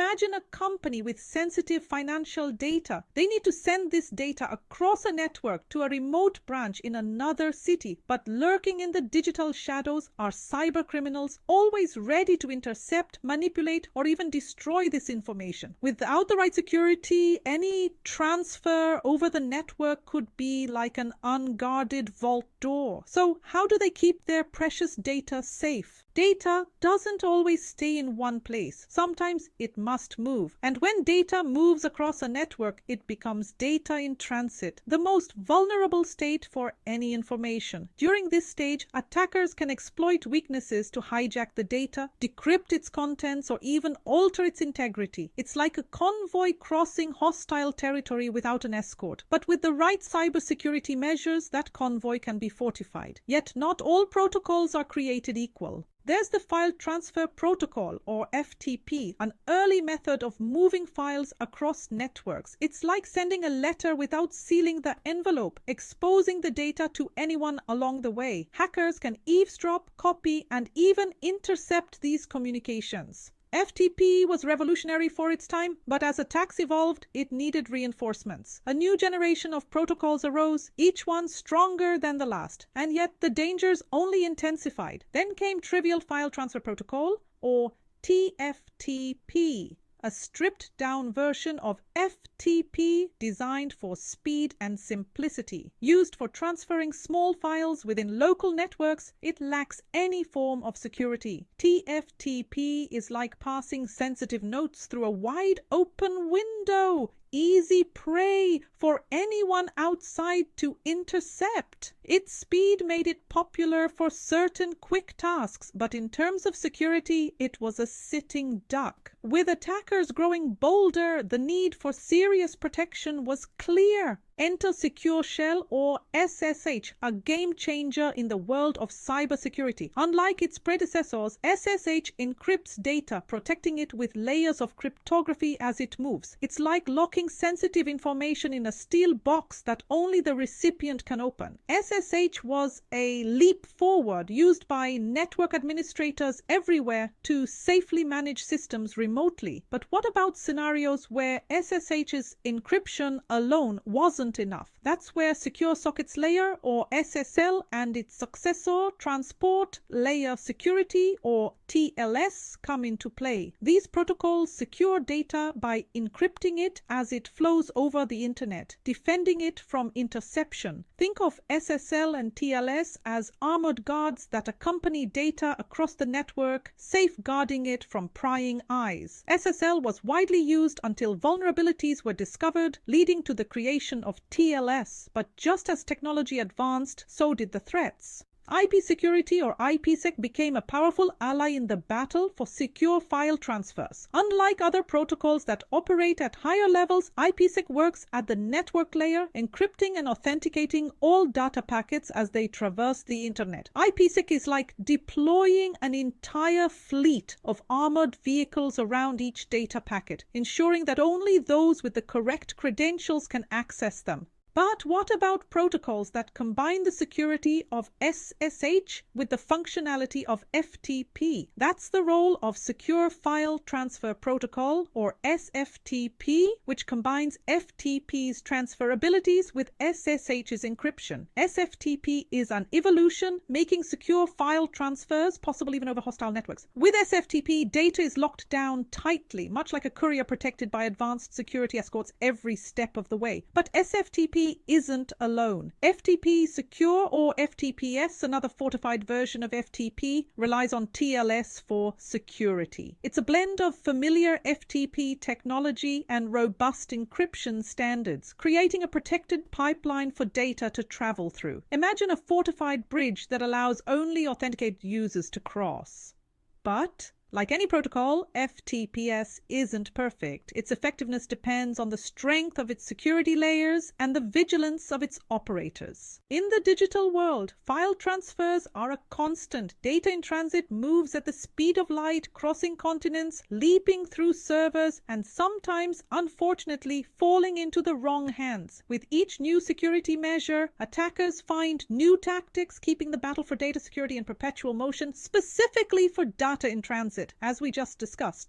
Imagine a company with sensitive financial data. They need to send this data across a network to a remote branch in another city, but lurking in the digital shadows are cyber criminals always ready to intercept, manipulate, or even destroy this information. Without the right security, any transfer over the network could be like an unguarded vault door. So how do they keep their precious data safe? Data doesn't always stay in one place. Sometimes it must move. And when data moves across a network, it becomes data in transit, the most vulnerable state for any information. During this stage, attackers can exploit weaknesses to hijack the data, decrypt its contents, or even alter its integrity. It's like a convoy crossing hostile territory without an escort. But with the right cybersecurity measures, that convoy can be fortified. Yet not all protocols are created equal. There's the File Transfer Protocol, or FTP, an early method of moving files across networks. It's like sending a letter without sealing the envelope, exposing the data to anyone along the way. Hackers can eavesdrop, copy, and even intercept these communications. FTP was revolutionary for its time, but as attacks evolved, it needed reinforcements. A new generation of protocols arose, each one stronger than the last, and yet the dangers only intensified. Then came Trivial File Transfer Protocol, or TFTP, a stripped-down version of FTP designed for speed and simplicity. Used for transferring small files within local networks, it lacks any form of security. TFTP is like passing sensitive notes through a wide-open window. Easy prey for anyone outside to intercept. Its speed made it popular for certain quick tasks, but in terms of security, it was a sitting duck. With attackers growing bolder, the need for serious protection was clear. Enter Secure Shell, or SSH, a game changer in the world of cybersecurity. Unlike its predecessors, SSH encrypts data, protecting it with layers of cryptography as it moves. It's like locking sensitive information in a steel box that only the recipient can open. SSH was a leap forward used by network administrators everywhere to safely manage systems remotely. But what about scenarios where SSH's encryption alone wasn't enough? That's where Secure Sockets Layer, or SSL, and its successor, Transport Layer Security, or TLS, come into play. These protocols secure data by encrypting it as it flows over the internet, defending it from interception. Think of SSL and TLS as armored guards that accompany data across the network, safeguarding it from prying eyes. SSL was widely used until vulnerabilities were discovered, leading to the creation of TLS. But just as technology advanced, so did the threats. IP security, or IPsec, became a powerful ally in the battle for secure file transfers. Unlike other protocols that operate at higher levels, IPsec works at the network layer, encrypting and authenticating all data packets as they traverse the internet. IPsec is like deploying an entire fleet of armored vehicles around each data packet, ensuring that only those with the correct credentials can access them. But what about protocols that combine the security of SSH with the functionality of FTP? That's the role of Secure File Transfer Protocol, or SFTP, which combines FTP's transferabilities with SSH's encryption. SFTP is an evolution, making secure file transfers possible even over hostile networks. With SFTP, data is locked down tightly, much like a courier protected by advanced security escorts every step of the way. But SFTP isn't alone. FTP Secure, or FTPS, another fortified version of FTP, relies on TLS for security. It's a blend of familiar FTP technology and robust encryption standards, creating a protected pipeline for data to travel through. Imagine a fortified bridge that allows only authenticated users to cross. But like any protocol, FTPS isn't perfect. Its effectiveness depends on the strength of its security layers and the vigilance of its operators. In the digital world, file transfers are a constant. Data in transit moves at the speed of light, crossing continents, leaping through servers, and sometimes, unfortunately, falling into the wrong hands. With each new security measure, attackers find new tactics, keeping the battle for data security in perpetual motion, specifically for data in transit, as we just discussed.